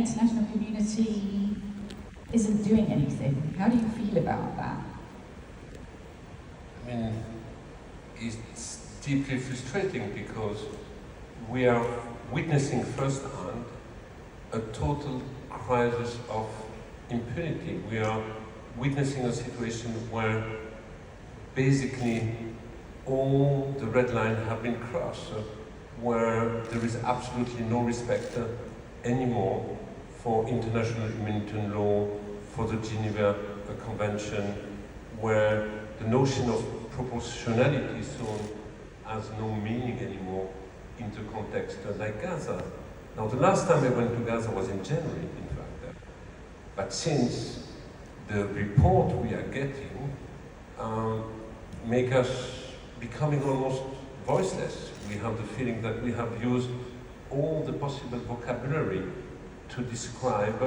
international community isn't doing anything. How do you feel about that? I mean, it's deeply frustrating because we are witnessing firsthand a total crisis of impunity. We are witnessing a situation where basically all the red lines have been crossed, where there is absolutely no respect anymore for international humanitarian law, for the Geneva Convention, where the notion of proportionality so has no meaning anymore in the context like Gaza. Now, the last time I went to Gaza was in January, in fact. But since the report we are getting make us becoming almost voiceless. We have the feeling that we have used all the possible vocabulary to describe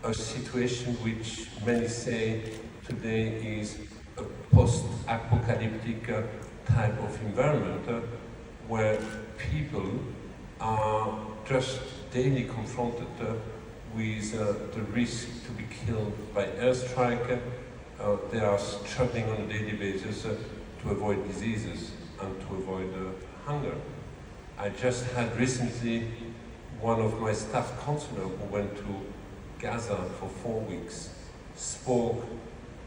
a situation which many say today is a post-apocalyptic type of environment where people are just daily confronted with the risk to be killed by airstrike. They are struggling on a daily basis to avoid diseases and to avoid hunger. I just had recently one of my staff counselors who went to Gaza for 4 weeks, spoke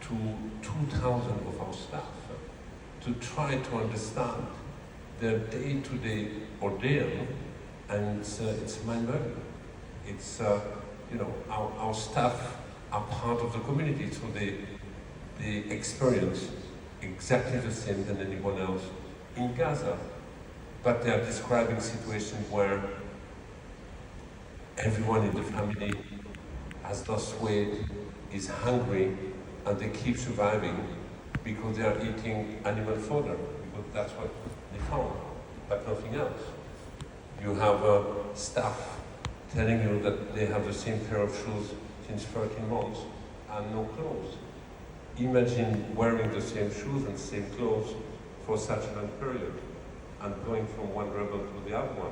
to 2,000 of our staff to try to understand their day-to-day ordeal, and it's mind-blowing. It's, our staff are part of the community, so they experience exactly the same than anyone else in Gaza, but they are describing situations where everyone in the family has lost weight, is hungry, and they keep surviving because they are eating animal fodder, because that's what they found, but nothing else. You have staff telling you that they have the same pair of shoes since 13 months and no clothes. Imagine wearing the same shoes and same clothes for such a long period and going from one rebel to the other one.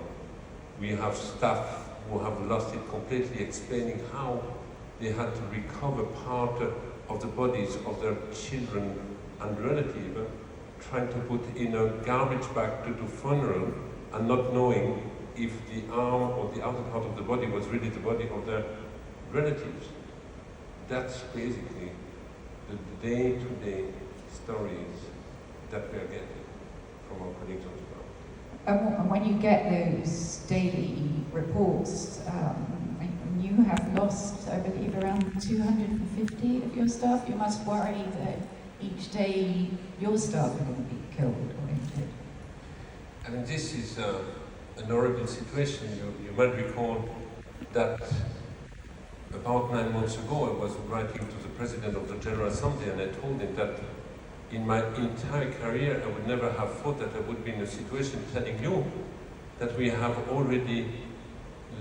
We have staff who have lost it completely, explaining how they had to recover part of the bodies of their children and relatives, trying to put in a garbage bag to do funeral and not knowing if the arm or the other part of the body was really the body of their relatives. That's basically the day-to-day stories that we are getting from our colleagues on the ground. And when you get those daily reports, you have lost, I believe, around 250 of your staff. You must worry that each day your staff are going to be killed or injured. I mean, this is an horrible situation. You might recall that about 9 months ago I was writing to the President of the General Assembly, and I told him that in my entire career I would never have thought that I would be in a situation telling you that we have already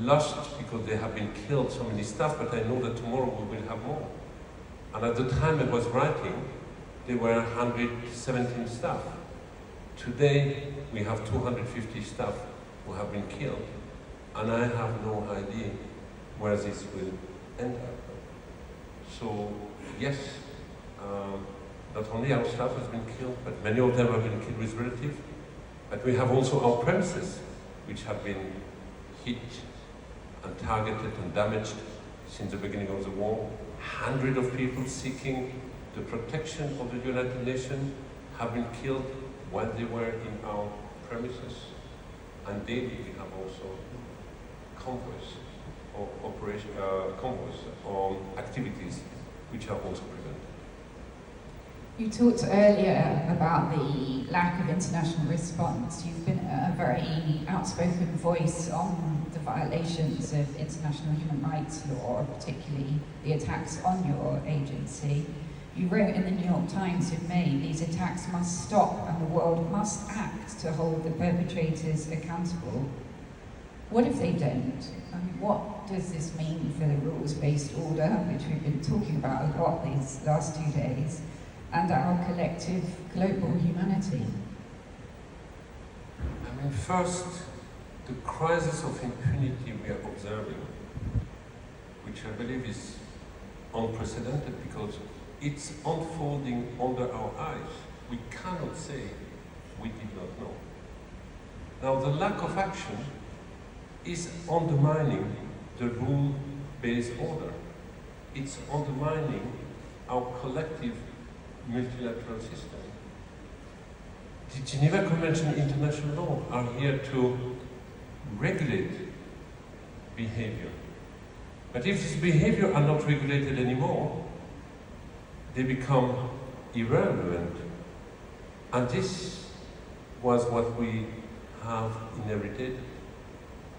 lost, because they have been killed, so many staff, but I know that tomorrow we will have more. And at the time I was writing, there were 117 staff. Today we have 250 staff who have been killed, and I have no idea where this will end up. So yes, not only our staff has been killed, but many of them have been killed with relatives, but we have also our premises, which have been hit and targeted and damaged since the beginning of the war. Hundreds of people seeking the protection of the United Nations have been killed while they were in our premises. And daily we have also convoys or convoys or activities which are also prevented. You talked earlier about the lack of international response. You've been a very outspoken voice on the violations of international human rights law, particularly the attacks on your agency. You wrote in the New York Times in May, these attacks must stop and the world must act to hold the perpetrators accountable. What if they don't? I mean, what does this mean for the rules-based order, which we've been talking about a lot these last 2 days, and our collective global humanity? I mean, first, the crisis of impunity we are observing which I believe is unprecedented because it's unfolding under our eyes. We cannot say we did not know. Now, the lack of action is undermining the rule-based order. It's undermining our collective multilateral system. The Geneva Convention and international law are here to regulate behavior. But if this behavior are not regulated anymore, they become irrelevant. And this was what we have inherited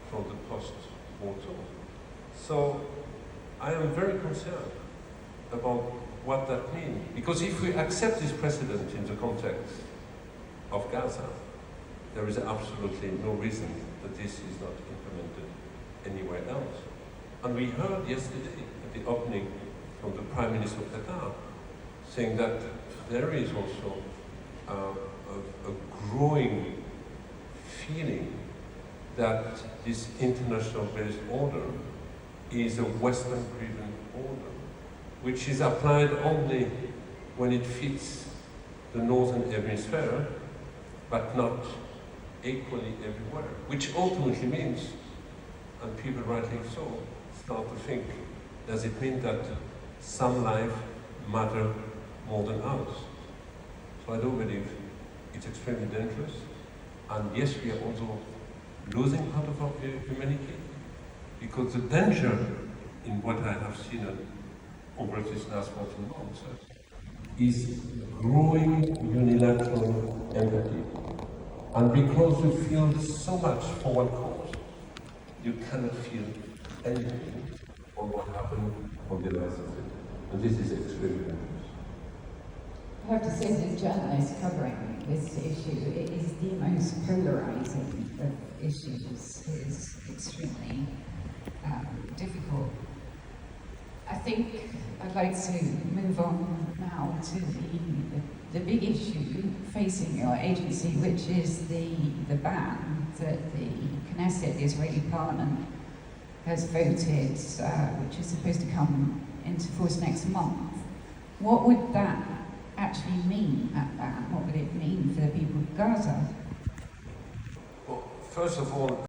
from the post-war time. So I am very concerned about what that means. Because if we accept this precedent in the context of Gaza, there is absolutely no reason that this is not implemented anywhere else. And we heard yesterday at the opening from the Prime Minister of Qatar saying that there is also a growing feeling that this international-based order is a Western-driven order, which is applied only when it fits the Northern Hemisphere, but not equally everywhere, which ultimately means, and people rightly so, start to think, does it mean that some life matter more than others? So I do believe it's extremely dangerous, and yes, we are also losing part of our humanity, because the danger in what I have seen over this last 14 months is growing unilateral empathy. And because you feel so much for one cause, you cannot feel anything on what happened on the other side of it. And this is extremely dangerous. I have to say, as a journalist covering this issue, it is the most polarizing of issues. It is extremely difficult. I think I'd like to move on now to the big issue facing your agency, which is the ban that the Knesset, the Israeli parliament, has voted, which is supposed to come into force next month. What would that actually mean, that ban? What would it mean for the people of Gaza? Well, first of all,